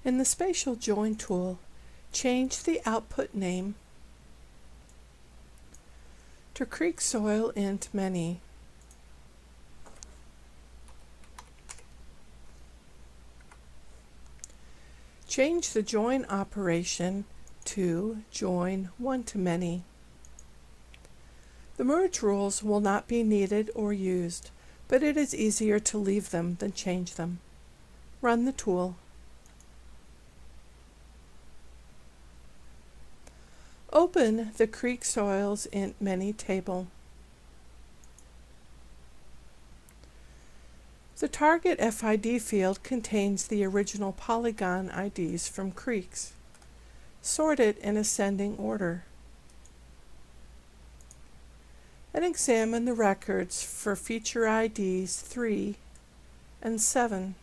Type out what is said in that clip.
In the Spatial Join tool, change the output name to Creek Soil int Many. Change the join operation to join one-to-many. The merge rules will not be needed or used, but it is easier to leave them than change them. Run the tool. Open the Creek Soils int Many table. The target FID field contains the original polygon IDs from creeks. Sort it in ascending order. And examine the records for feature IDs 3 and 7.